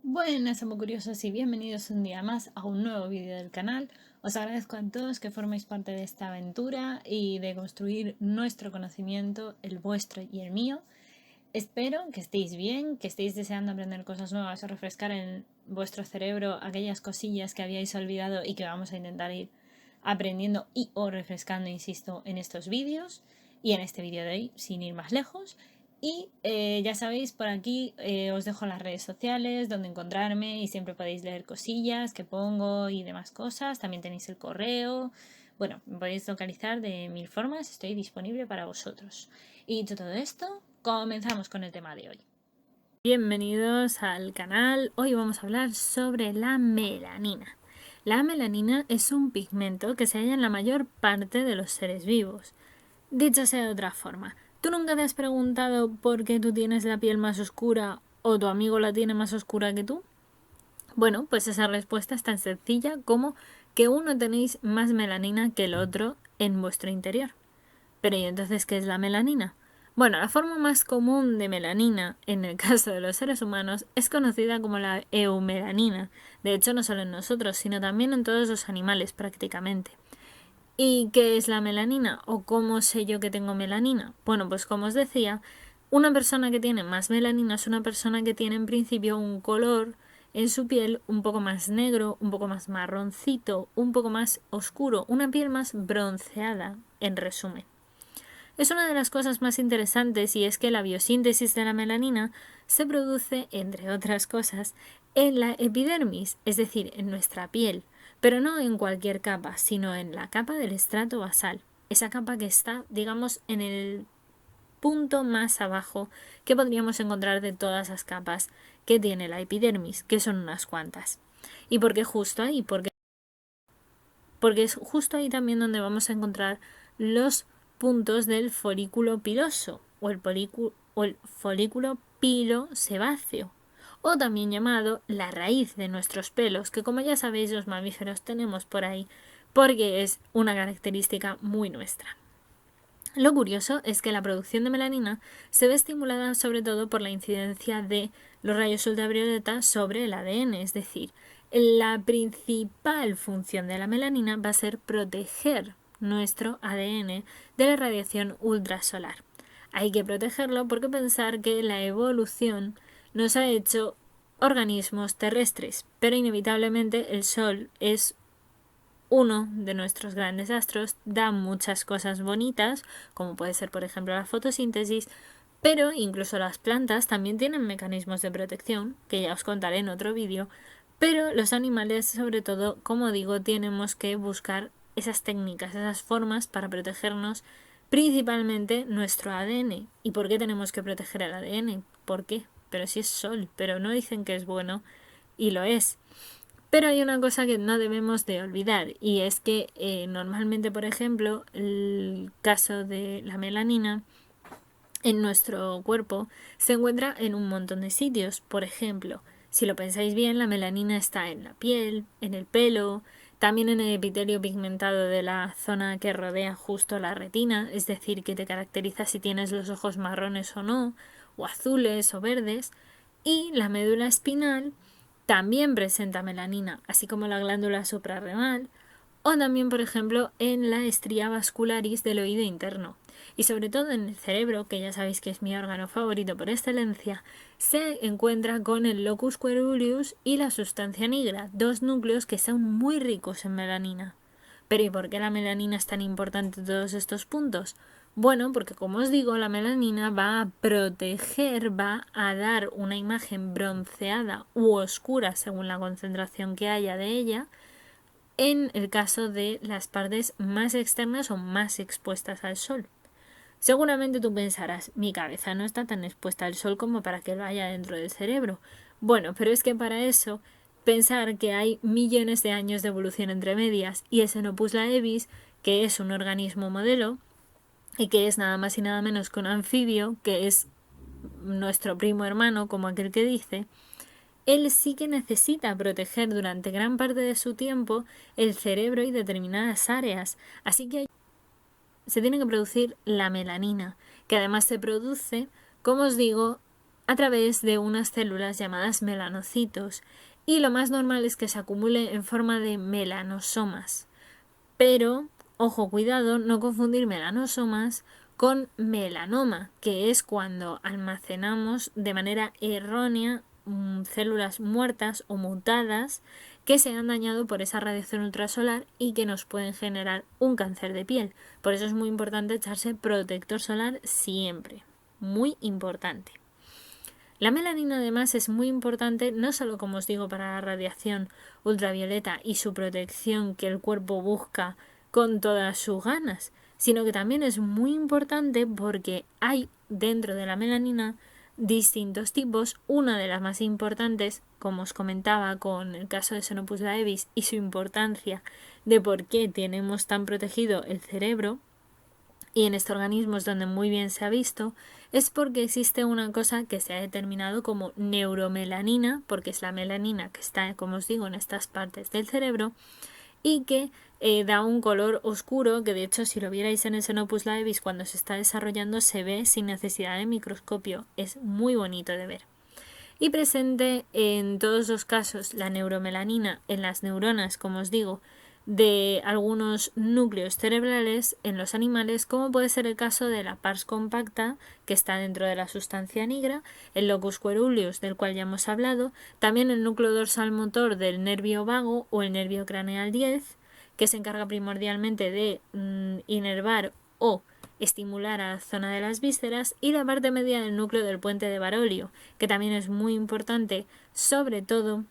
Buenas, amo curiosos, y bienvenidos un día más a un nuevo vídeo del canal. Os agradezco a todos que forméis parte de esta aventura y de construir nuestro conocimiento, el vuestro y el mío. Espero que estéis bien, que estéis deseando aprender cosas nuevas o refrescar en vuestro cerebro aquellas cosillas que habíais olvidado y que vamos a intentar ir aprendiendo y o refrescando, insisto, en estos vídeos y en este vídeo de hoy, sin ir más lejos. Y ya sabéis, por aquí os dejo las redes sociales donde encontrarme y siempre podéis leer cosillas que pongo y demás cosas. También tenéis el correo. Bueno, me podéis localizar de mil formas, estoy disponible para vosotros. Y dicho todo esto, comenzamos con el tema de hoy. Bienvenidos al canal. Hoy vamos a hablar sobre la melanina. La melanina es un pigmento que se halla en la mayor parte de los seres vivos. Dicho sea de otra forma, ¿tú nunca te has preguntado por qué tú tienes la piel más oscura o tu amigo la tiene más oscura que tú? Bueno, pues esa respuesta es tan sencilla como que uno tenéis más melanina que el otro en vuestro interior. Pero ¿y entonces qué es la melanina? Bueno, la forma más común de melanina en el caso de los seres humanos es conocida como la eumelanina. De hecho, no solo en nosotros, sino también en todos los animales prácticamente. ¿Y qué es la melanina? ¿O cómo sé yo que tengo melanina? Bueno, pues como os decía, una persona que tiene más melanina es una persona que tiene en principio un color en su piel un poco más negro, un poco más marroncito, un poco más oscuro, una piel más bronceada, en resumen. Es una de las cosas más interesantes y es que la biosíntesis de la melanina se produce, entre otras cosas, en la epidermis, es decir, en nuestra piel, pero no en cualquier capa, sino en la capa del estrato basal, esa capa que está, digamos, en el punto más abajo que podríamos encontrar de todas las capas que tiene la epidermis, que son unas cuantas. ¿Y por qué justo ahí? Porque es justo ahí también donde vamos a encontrar los puntos del folículo piloso o el folículo pilosebáceo, o también llamado la raíz de nuestros pelos, que como ya sabéis los mamíferos tenemos por ahí, porque es una característica muy nuestra. Lo curioso es que la producción de melanina se ve estimulada sobre todo por la incidencia de los rayos ultravioleta sobre el ADN, es decir, la principal función de la melanina va a ser proteger nuestro ADN de la radiación ultrasolar. Hay que protegerlo porque pensar que la evolución nos ha hecho organismos terrestres, pero inevitablemente el Sol es uno de nuestros grandes astros, da muchas cosas bonitas, como puede ser por ejemplo la fotosíntesis, pero incluso las plantas también tienen mecanismos de protección, que ya os contaré en otro vídeo, pero los animales sobre todo, como digo, tenemos que buscar esas técnicas, esas formas para protegernos, principalmente nuestro ADN. ¿Y por qué tenemos que proteger el ADN? ¿Por qué? Pero si es sol, pero no dicen que es bueno y lo es. Pero hay una cosa que no debemos de olvidar y es que normalmente, por ejemplo, el caso de la melanina en nuestro cuerpo se encuentra en un montón de sitios. Por ejemplo, si lo pensáis bien, la melanina está en la piel, en el pelo, también en el epitelio pigmentado de la zona que rodea justo la retina, es decir, que te caracteriza si tienes los ojos marrones o no, o azules o verdes, y la médula espinal también presenta melanina, así como la glándula suprarrenal, o también, por ejemplo, en la estría vascularis del oído interno. Y sobre todo en el cerebro, que ya sabéis que es mi órgano favorito por excelencia, se encuentra con el locus coeruleus y la sustancia negra, dos núcleos que son muy ricos en melanina. Pero ¿y por qué la melanina es tan importante en todos estos puntos? Bueno, porque como os digo, la melanina va a proteger, va a dar una imagen bronceada u oscura según la concentración que haya de ella, en el caso de las partes más externas o más expuestas al sol. Seguramente tú pensarás, mi cabeza no está tan expuesta al sol como para que vaya dentro del cerebro. Bueno, pero es que para eso pensar que hay millones de años de evolución entre medias y ese Opus laevis, que es un organismo modelo y que es nada más y nada menos que un anfibio, que es nuestro primo hermano, como aquel que dice, él sí que necesita proteger durante gran parte de su tiempo el cerebro y determinadas áreas. Así que se tiene que producir la melanina, que además se produce, como os digo, a través de unas células llamadas melanocitos, y lo más normal es que se acumule en forma de melanosomas. Pero, ojo, cuidado, no confundir melanosomas con melanoma, que es cuando almacenamos de manera errónea células muertas o mutadas que se han dañado por esa radiación ultrasolar y que nos pueden generar un cáncer de piel. Por eso es muy importante echarse protector solar siempre. Muy importante. La melanina además es muy importante no solo, como os digo, para la radiación ultravioleta y su protección que el cuerpo busca con todas sus ganas, sino que también es muy importante porque hay dentro de la melanina distintos tipos. Una de las más importantes, como os comentaba con el caso de Xenopus laevis y su importancia de por qué tenemos tan protegido el cerebro, y en este organismo es donde muy bien se ha visto, es porque existe una cosa que se ha determinado como neuromelanina, porque es la melanina que está, como os digo, en estas partes del cerebro, y que da un color oscuro, que de hecho si lo vierais en el Xenopus laevis cuando se está desarrollando se ve sin necesidad de microscopio, es muy bonito de ver. Y presente en todos los casos la neuromelanina en las neuronas, como os digo, de algunos núcleos cerebrales en los animales, como puede ser el caso de la pars compacta, que está dentro de la sustancia negra, el locus coeruleus, del cual ya hemos hablado, también el núcleo dorsal motor del nervio vago o el nervio craneal 10, que se encarga primordialmente de inervar o estimular a la zona de las vísceras, y la parte media del núcleo del puente de Barolio, que también es muy importante, sobre todo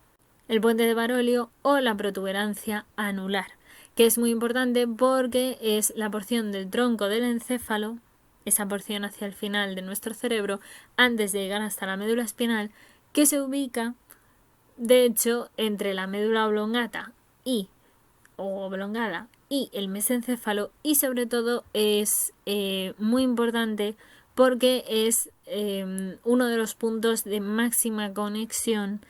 el puente de Barolio o la protuberancia anular, que es muy importante porque es la porción del tronco del encéfalo, esa porción hacia el final de nuestro cerebro, antes de llegar hasta la médula espinal, que se ubica, de hecho, entre la médula oblongata o oblongada y el mesencéfalo, y sobre todo es muy importante porque es uno de los puntos de máxima conexión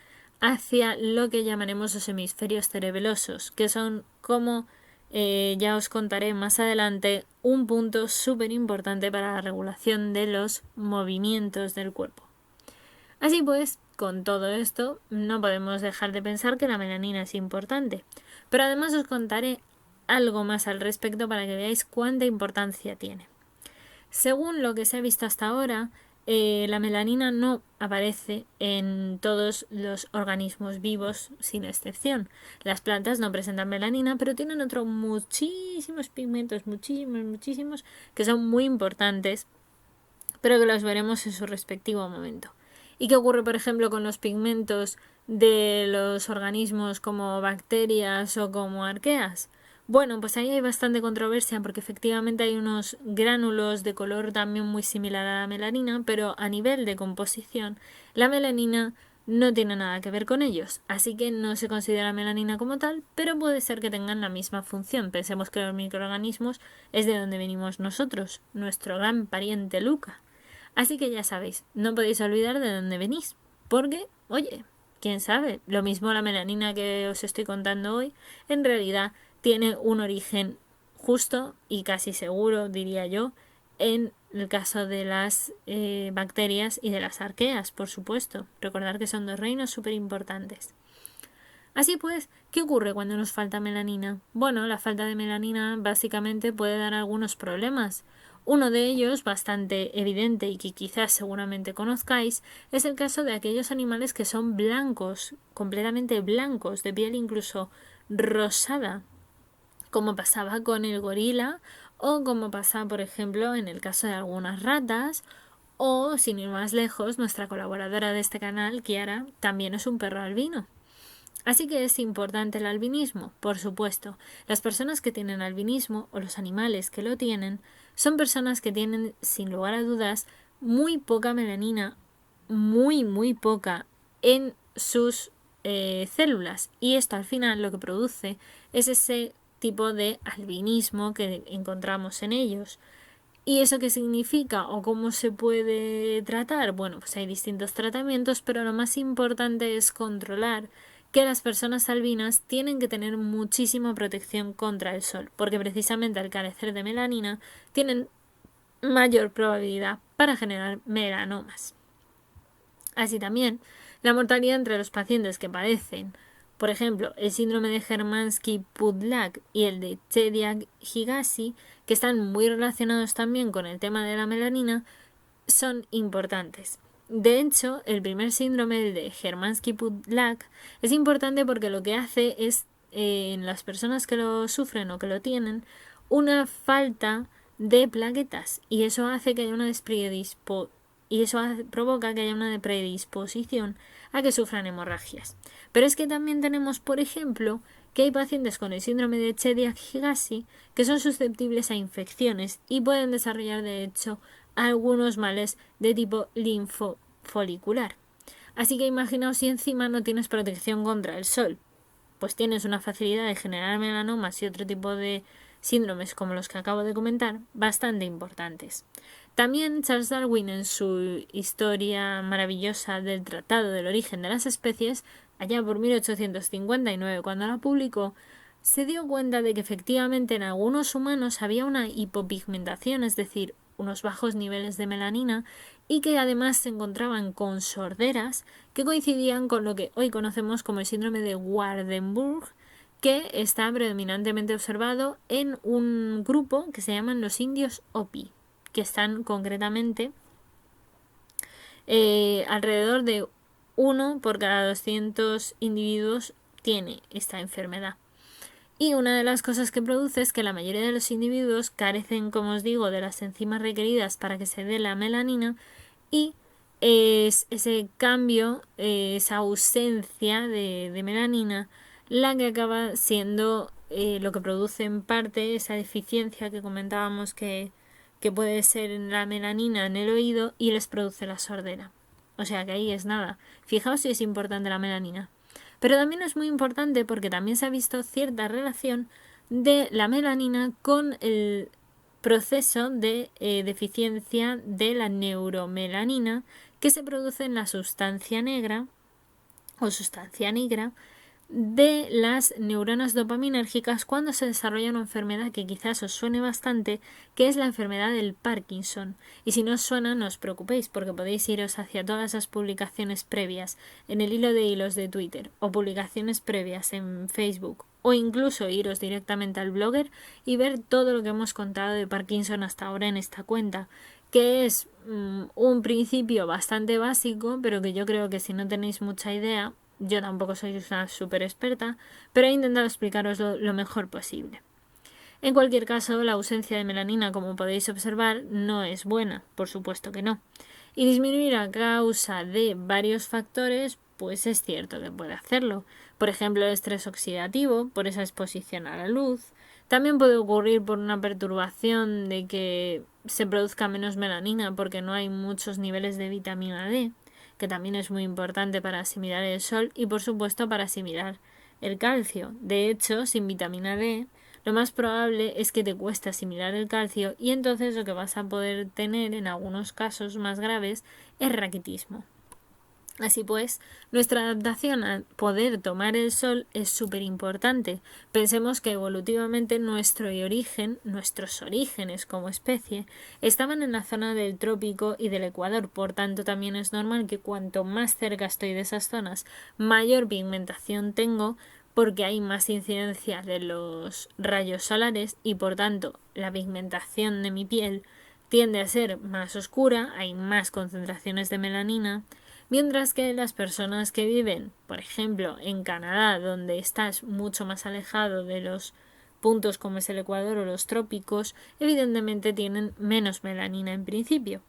hacia lo que llamaremos los hemisferios cerebelosos, que son, como ya os contaré más adelante, un punto súper importante para la regulación de los movimientos del cuerpo. Así pues, con todo esto, no podemos dejar de pensar que la melanina es importante, pero además os contaré algo más al respecto para que veáis cuánta importancia tiene. Según lo que se ha visto hasta ahora, la melanina no aparece en todos los organismos vivos, sin excepción. Las plantas no presentan melanina, pero tienen otros muchísimos pigmentos, muchísimos, que son muy importantes, pero que los veremos en su respectivo momento. ¿Y qué ocurre, por ejemplo, con los pigmentos de los organismos como bacterias o como arqueas? Bueno, pues ahí hay bastante controversia porque efectivamente hay unos gránulos de color también muy similar a la melanina, pero a nivel de composición la melanina no tiene nada que ver con ellos, así que no se considera melanina como tal, pero puede ser que tengan la misma función. Pensemos que los microorganismos es de donde venimos nosotros, nuestro gran pariente Luca. Así que ya sabéis, no podéis olvidar de dónde venís, porque, oye, quién sabe, lo mismo la melanina que os estoy contando hoy, en realidad tiene un origen justo y casi seguro, diría yo, en el caso de las bacterias y de las arqueas, por supuesto. Recordad que son dos reinos súper importantes. Así pues, ¿qué ocurre cuando nos falta melanina? Bueno, la falta de melanina básicamente puede dar algunos problemas. Uno de ellos, bastante evidente y que quizás seguramente conozcáis, es el caso de aquellos animales que son blancos, completamente blancos, de piel incluso rosada, como pasaba con el gorila o como pasa, por ejemplo, en el caso de algunas ratas, o, sin ir más lejos, nuestra colaboradora de este canal, Kiara, también es un perro albino. Así que es importante el albinismo, por supuesto. Las personas que tienen albinismo, o los animales que lo tienen, son personas que tienen, sin lugar a dudas, muy poca melanina, muy poca en sus células. Y esto al final lo que produce es ese tipo de albinismo que encontramos en ellos. ¿Y eso qué significa o cómo se puede tratar? Bueno, pues hay distintos tratamientos, pero lo más importante es controlar que las personas albinas tienen que tener muchísima protección contra el sol, porque precisamente al carecer de melanina tienen mayor probabilidad para generar melanomas. Así también, la mortalidad entre los pacientes que padecen, por ejemplo, el síndrome de Hermansky-Pudlak y el de Chediak-Higashi, que están muy relacionados también con el tema de la melanina, son importantes. De hecho, el primer síndrome, el de Hermansky-Pudlak, es importante porque lo que hace es, en las personas que lo sufren o que lo tienen, una falta de plaquetas, y eso hace que haya una provoca que haya una predisposición a que sufran hemorragias. Pero es que también tenemos, por ejemplo, que hay pacientes con el síndrome de Chediak-Higashi que son susceptibles a infecciones y pueden desarrollar, de hecho, algunos males de tipo linfofolicular. Así que imaginaos si encima no tienes protección contra el sol, pues tienes una facilidad de generar melanomas y otro tipo de síndromes como los que acabo de comentar, bastante importantes. También Charles Darwin, en su historia maravillosa del Tratado del Origen de las Especies, allá por 1859, cuando la publicó, se dio cuenta de que efectivamente en algunos humanos había una hipopigmentación, es decir, unos bajos niveles de melanina, y que además se encontraban con sorderas que coincidían con lo que hoy conocemos como el síndrome de Waardenburg, que está predominantemente observado en un grupo que se llaman los indios Hopi, que están concretamente alrededor de 1 por cada 200 individuos tiene esta enfermedad. Y una de las cosas que produce es que la mayoría de los individuos carecen, como os digo, de las enzimas requeridas para que se dé la melanina, y es ese cambio, esa ausencia de melanina, la que acaba siendo lo que produce en parte esa deficiencia que comentábamos que puede ser en la melanina en el oído y les produce la sordera. O sea que ahí es nada. Fijaos si es importante la melanina. Pero también es muy importante porque también se ha visto cierta relación de la melanina con el proceso de deficiencia de la neuromelanina que se produce en la sustancia negra o sustancia negra de las neuronas dopaminérgicas cuando se desarrolla una enfermedad que quizás os suene bastante, que es la enfermedad del Parkinson. Y si no os suena, no os preocupéis, porque podéis iros hacia todas las publicaciones previas en el hilo de hilos de Twitter o publicaciones previas en Facebook, o incluso iros directamente al blogger y ver todo lo que hemos contado de Parkinson hasta ahora en esta cuenta, que es un principio bastante básico, pero que yo creo que si no tenéis mucha idea, yo tampoco soy una súper experta, pero he intentado explicaros lo mejor posible. En cualquier caso, la ausencia de melanina, como podéis observar, no es buena, por supuesto que no. Y disminuir a causa de varios factores, pues es cierto que puede hacerlo. Por ejemplo, el estrés oxidativo, por esa exposición a la luz. También puede ocurrir por una perturbación de que se produzca menos melanina porque no hay muchos niveles de vitamina D, que también es muy importante para asimilar el sol y por supuesto para asimilar el calcio. De hecho, sin vitamina D, lo más probable es que te cueste asimilar el calcio y entonces lo que vas a poder tener en algunos casos más graves es raquitismo. Así pues, nuestra adaptación a poder tomar el sol es súper importante. Pensemos que evolutivamente nuestros orígenes como especie, estaban en la zona del trópico y del ecuador. Por tanto, también es normal que cuanto más cerca estoy de esas zonas, mayor pigmentación tengo, porque hay más incidencia de los rayos solares y por tanto la pigmentación de mi piel tiende a ser más oscura, hay más concentraciones de melanina. Mientras que las personas que viven, por ejemplo, en Canadá, donde estás mucho más alejado de los puntos como es el Ecuador o los trópicos, evidentemente tienen menos melanina en principio.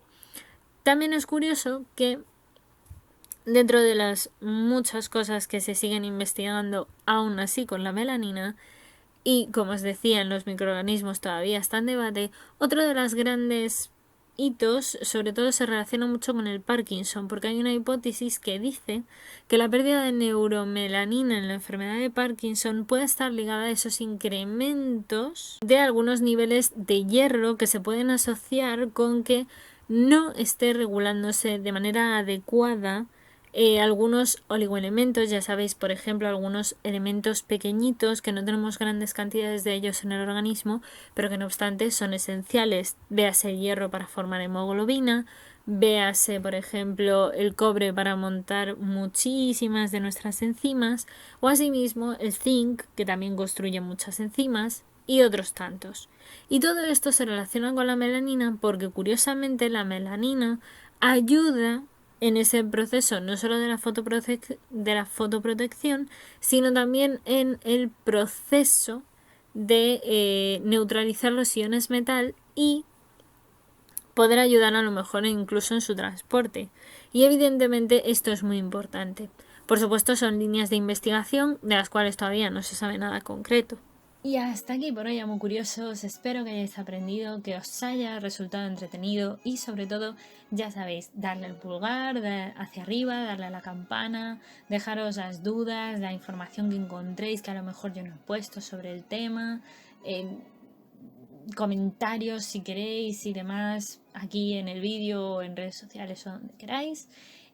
También es curioso que dentro de las muchas cosas que se siguen investigando aún así con la melanina, y como os decía, en los microorganismos todavía está en debate, otro de las grandes hitos, sobre todo se relaciona mucho con el Parkinson, porque hay una hipótesis que dice que la pérdida de neuromelanina en la enfermedad de Parkinson puede estar ligada a esos incrementos de algunos niveles de hierro que se pueden asociar con que no esté regulándose de manera adecuada algunos oligoelementos, ya sabéis, por ejemplo, algunos elementos pequeñitos que no tenemos grandes cantidades de ellos en el organismo, pero que no obstante son esenciales. Véase el hierro para formar hemoglobina, véase, por ejemplo, el cobre para montar muchísimas de nuestras enzimas, o asimismo el zinc, que también construye muchas enzimas, y otros tantos. Y todo esto se relaciona con la melanina porque curiosamente la melanina ayuda en ese proceso no solo de la fotoprotección, sino también en el proceso de neutralizar los iones metal y poder ayudar a lo mejor incluso en su transporte. Y evidentemente esto es muy importante. Por supuesto son líneas de investigación de las cuales todavía no se sabe nada concreto. Y hasta aquí por hoy, amo curiosos. Espero que hayáis aprendido, que os haya resultado entretenido y sobre todo, ya sabéis, darle el pulgar hacia arriba, darle a la campana, dejaros las dudas, la información que encontréis que a lo mejor yo no he puesto sobre el tema, comentarios si queréis y demás aquí en el vídeo o en redes sociales o donde queráis.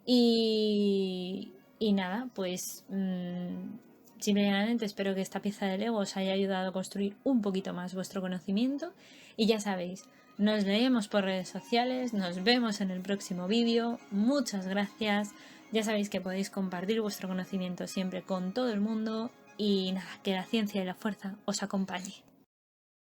Y nada, pues simplemente espero que esta pieza de Lego os haya ayudado a construir un poquito más vuestro conocimiento. Y ya sabéis, nos leemos por redes sociales, nos vemos en el próximo vídeo. Muchas gracias. Ya sabéis que podéis compartir vuestro conocimiento siempre con todo el mundo. Y nada, que la ciencia y la fuerza os acompañe.